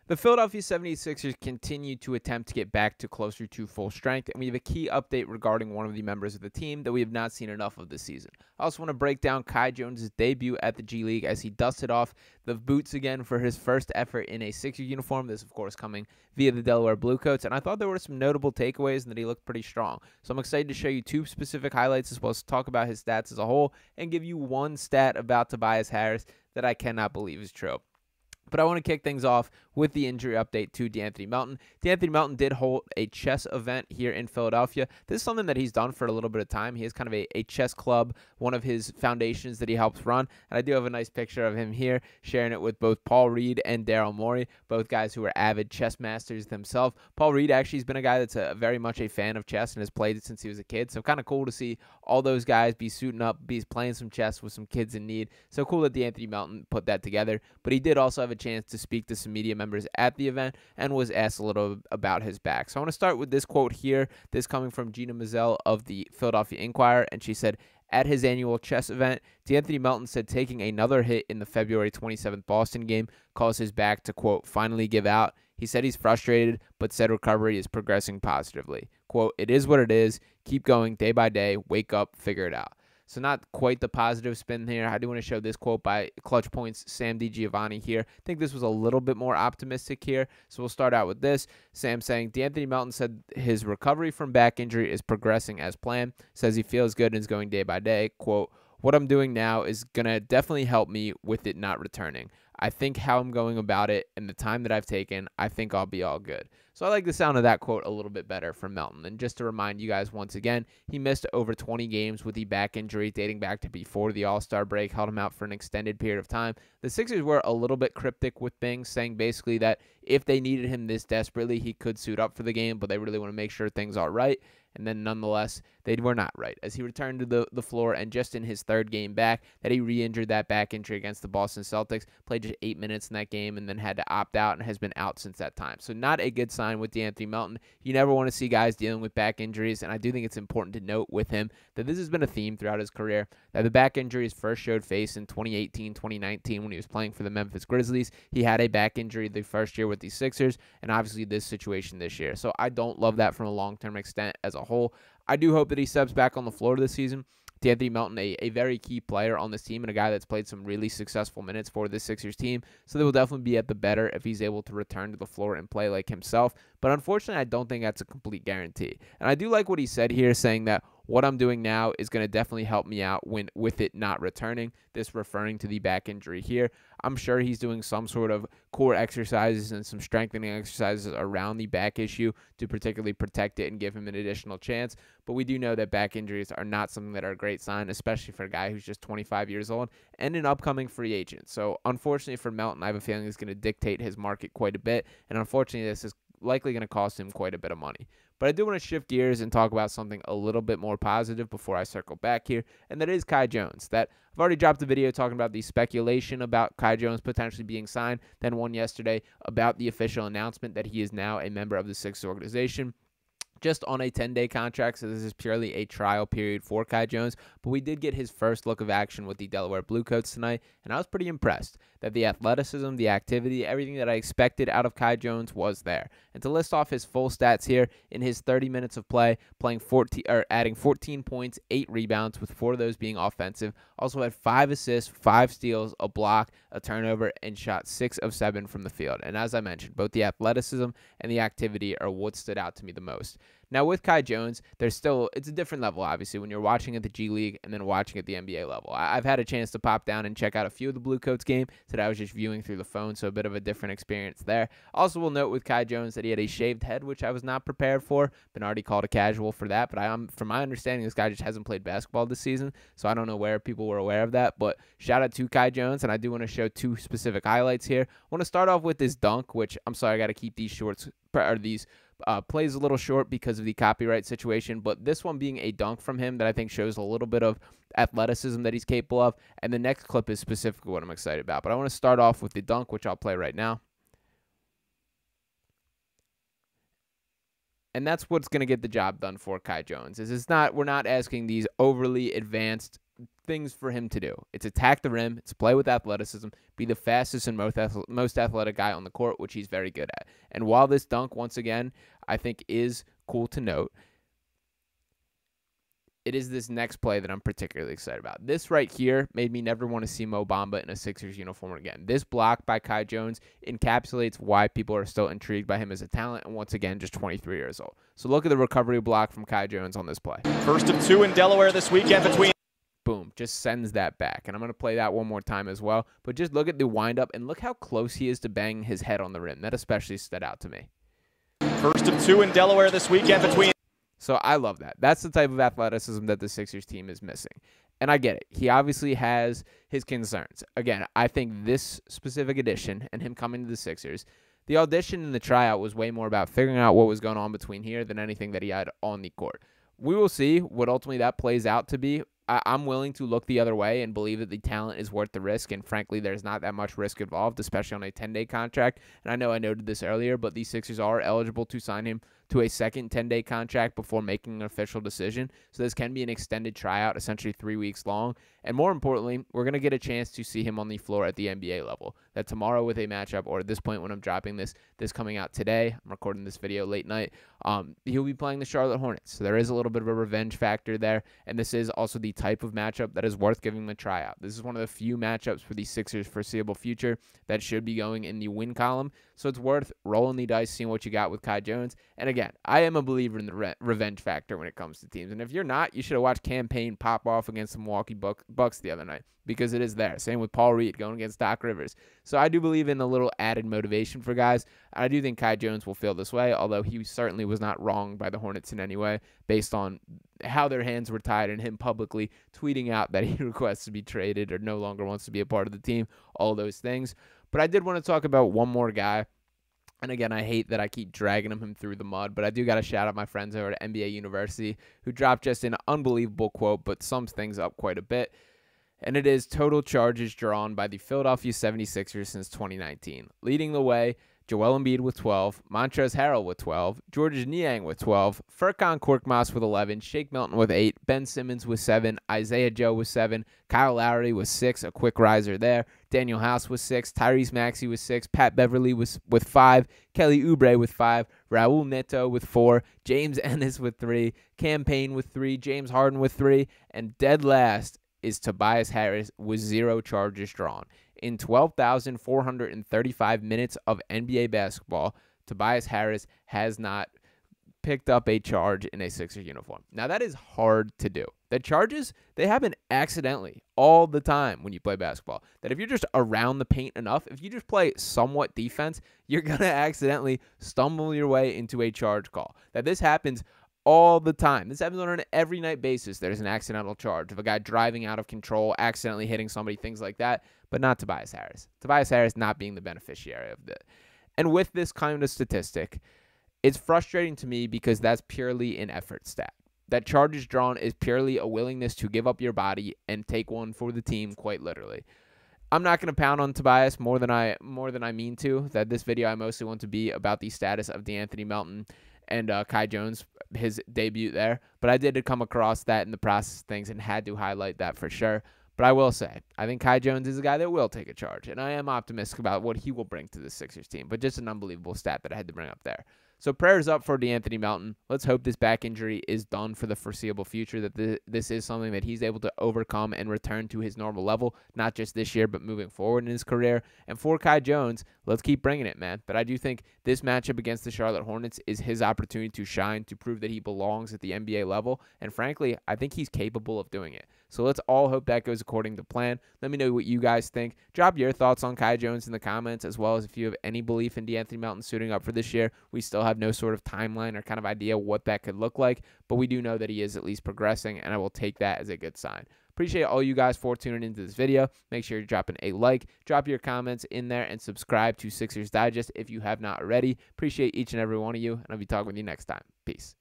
The Philadelphia 76ers continue to attempt to get back to closer to full strength, and we have a key update regarding one of the members of the team that we have not seen enough of this season. I also want to break down Kai Jones' debut at the G League as he dusted off the boots again for his first effort in a Sixers uniform. This, of course, coming via the Delaware Blue Coats, and I thought there were some notable takeaways and that he looked pretty strong. So I'm excited to show you two specific highlights as well as talk about his stats as a whole and give you one stat about Tobias Harris that I cannot believe is true. But I want to kick things off with the injury update to D'Anthony Melton. D'Anthony Melton did hold a chess event here in Philadelphia. This is something that he's done for a little bit of time. He has kind of a chess club, one of his foundations that he helps run. And I do have a nice picture of him here, sharing it with both Paul Reed and Daryl Morey, both guys who are avid chess masters themselves. Paul Reed actually has been a guy that's very much a fan of chess and has played it since he was a kid. So kind of cool to see all those guys be suiting up, be playing some chess with some kids in need. So cool that D'Anthony Melton put that together. But he did also have a chance to speak to some media members at the event and was asked a little about his back. So I want to start with this quote here. This coming from Gina Mizell of the Philadelphia Inquirer, and she said, at his annual chess event, D'Anthony Melton said taking another hit in the February 27th Boston game caused his back to, quote, finally give out. He said he's frustrated, but said recovery is progressing positively. Quote, it is what it is. Keep going day by day. Wake up. Figure it out. So not quite the positive spin here. I do want to show this quote by Clutch Points Sam DiGiovanni here. I think this was a little bit more optimistic here. So we'll start out with this. Sam saying, D'Anthony Melton said his recovery from back injury is progressing as planned. Says he feels good and is going day by day. Quote, what I'm doing now is going to definitely help me with it not returning. I think how I'm going about it and the time that I've taken, I think I'll be all good. So I like the sound of that quote a little bit better from Melton. And just to remind you guys once again, he missed over 20 games with the back injury dating back to before the All-Star break, held him out for an extended period of time. The Sixers were a little bit cryptic with things, saying basically that if they needed him this desperately, he could suit up for the game, but they really want to make sure things are right. And then nonetheless, they were not right. As he returned to the floor and just in his third game back, that he re-injured that back injury against the Boston Celtics, played just 8 minutes in that game and then had to opt out and has been out since that time. So not a good sign with D'Anthony Melton. You never want to see guys dealing with back injuries, and I do think it's important to note with him that this has been a theme throughout his career, that the back injuries first showed face in 2018, 2019 when he was playing for the Memphis Grizzlies. He had a back injury the first year with the Sixers, and obviously this situation this year. So I don't love that from a long-term extent as a whole. I do hope that he steps back on the floor this season. D'Anthony Melton, a very key player on this team and a guy that's played some really successful minutes for this Sixers team. So they will definitely be at the better if he's able to return to the floor and play like himself. But unfortunately, I don't think that's a complete guarantee. And I do like what he said here, saying that what I'm doing now is going to definitely help me out with it not returning. This referring to the back injury here. I'm sure he's doing some sort of core exercises and some strengthening exercises around the back issue to particularly protect it and give him an additional chance. But we do know that back injuries are not something that are a great sign, especially for a guy who's just 25 years old and an upcoming free agent. So unfortunately for Melton, I have a feeling it's going to dictate his market quite a bit. And unfortunately, this is likely going to cost him quite a bit of money. But I do want to shift gears and talk about something a little bit more positive before I circle back here, and that is Kai Jones. That I've already dropped a video talking about the speculation about Kai Jones potentially being signed, then one yesterday about the official announcement that he is now a member of the Sixers organization, just on a 10-day contract, so this is purely a trial period for Kai Jones, but we did get his first look of action with the Delaware Blue Coats tonight, and I was pretty impressed that the athleticism, the activity, everything that I expected out of Kai Jones was there. And to list off his full stats here, in his 30 minutes of play, adding 14 points, 8 rebounds, with 4 of those being offensive, also had 5 assists, 5 steals, a block, a turnover, and shot 6 of 7 from the field. And as I mentioned, both the athleticism and the activity are what stood out to me the most. Now, with Kai Jones, it's a different level, obviously, when you're watching at the G League and then watching at the NBA level. I've had a chance to pop down and check out a few of the Blue Coats games that I was just viewing through the phone, so a bit of a different experience there. Also, will note with Kai Jones that he had a shaved head, which I was not prepared for. Been already called a casual for that, but from my understanding, this guy just hasn't played basketball this season, so I don't know where people were aware of that, but shout out to Kai Jones, and I do want to show 2 specific highlights here. I want to start off with this dunk, which, I'm sorry, I got to keep these plays a little short because of the copyright situation, but this one being a dunk from him that I think shows a little bit of athleticism that he's capable of, and the next clip is specifically what I'm excited about. But I want to start off with the dunk, which I'll play right now. And that's what's going to get the job done for Kai Jones. We're not asking these overly advanced things for him to do. It's attack the rim, it's play with athleticism, be the fastest and most athletic guy on the court, which he's very good at. And while this dunk, once again, I think is cool to note, it is this next play that I'm particularly excited about. This right here made me never want to see Mo Bamba in a Sixers uniform again. This block by Kai Jones encapsulates why people are still intrigued by him as a talent, and once again, just 23 years old. So look at the recovery block from Kai Jones on this play. First of 2 in Delaware this weekend between... Boom, just sends that back. And I'm going to play that one more time as well. But just look at the windup and look how close he is to banging his head on the rim. That especially stood out to me. First of 2 in Delaware this weekend between... So I love that. That's the type of athleticism that the Sixers team is missing. And I get it. He obviously has his concerns. Again, I think this specific addition and him coming to the Sixers, the audition and the tryout was way more about figuring out what was going on between here than anything that he had on the court. We will see what ultimately that plays out to be. I'm willing to look the other way and believe that the talent is worth the risk, and frankly, there's not that much risk involved, especially on a 10-day contract. And I know I noted this earlier, but the Sixers are eligible to sign him to a second 10-day contract before making an official decision. So this can be an extended tryout, essentially 3 weeks long. And more importantly, we're going to get a chance to see him on the floor at the NBA level. That tomorrow with a matchup, or at this point when I'm dropping this coming out today, I'm recording this video late night, he'll be playing the Charlotte Hornets. So there is a little bit of a revenge factor there. And this is also the type of matchup that is worth giving him a tryout. This is one of the few matchups for the Sixers' foreseeable future that should be going in the win column. So it's worth rolling the dice, seeing what you got with Kai Jones. And again, I am a believer in the revenge factor when it comes to teams. And if you're not, you should have watched Cam Payne pop off against the Milwaukee Bucks the other night, because it is there. Same with Paul Reed going against Doc Rivers. So I do believe in a little added motivation for guys. I do think Kai Jones will feel this way, although he certainly was not wrong by the Hornets in any way based on how their hands were tied and him publicly tweeting out that he requests to be traded or no longer wants to be a part of the team, all those things. But I did want to talk about one more guy. And again, I hate that I keep dragging him through the mud, but I do got to shout out my friends over at NBA University who dropped just an unbelievable quote, but sums things up quite a bit. And it is total charges drawn by the Philadelphia 76ers since 2019. Leading the way, Joel Embiid with 12, Montrezl Harrell with 12, Georges Niang with 12, Furkan Korkmaz with 11, Shake Melton with 8, Ben Simmons with 7, Isaiah Joe with 7, Kyle Lowry with 6, a quick riser there, Daniel House with 6, Tyrese Maxey with 6, Pat Beverly with 5, Kelly Oubre with 5, Raul Neto with 4, James Ennis with 3, Cam Payne with 3, James Harden with 3, and dead last is Tobias Harris with 0 charges drawn. In 12,435 minutes of NBA basketball, Tobias Harris has not picked up a charge in a Sixers uniform. Now, that is hard to do. The charges, they happen accidentally all the time when you play basketball. That if you're just around the paint enough, if you just play somewhat defense, you're going to accidentally stumble your way into a charge call. That this happens all the time. This happens on an every night basis. There's an accidental charge of a guy driving out of control, accidentally hitting somebody, things like that, but not Tobias Harris. Tobias Harris not being the beneficiary of that. And with this kind of statistic, it's frustrating to me because that's purely an effort stat. That charges drawn is purely a willingness to give up your body and take one for the team, quite literally. I'm not going to pound on Tobias more than I mean to. That this video I mostly want to be about the status of DeAnthony Melton and Kai Jones, his debut there. But I did come across that in the process of things and had to highlight that for sure. But I will say, I think Kai Jones is a guy that will take a charge, and I am optimistic about what he will bring to the Sixers team. But just an unbelievable stat that I had to bring up there. So prayers up for DeAnthony Melton. Let's hope this back injury is done for the foreseeable future, that this is something that he's able to overcome and return to his normal level, not just this year, but moving forward in his career. And for Kai Jones, let's keep bringing it, man. But I do think this matchup against the Charlotte Hornets is his opportunity to shine, to prove that he belongs at the NBA level. And frankly, I think he's capable of doing it. So let's all hope that goes according to plan. Let me know what you guys think. Drop your thoughts on Kai Jones in the comments, as well as if you have any belief in DeAnthony Melton suiting up for this year. We still have no sort of timeline or kind of idea what that could look like, but we do know that he is at least progressing, and I will take that as a good sign. Appreciate all you guys for tuning into this video. Make sure you're dropping a like, drop your comments in there, and subscribe to Sixers Digest if you have not already. Appreciate each and every one of you, and I'll be talking with you next time. Peace.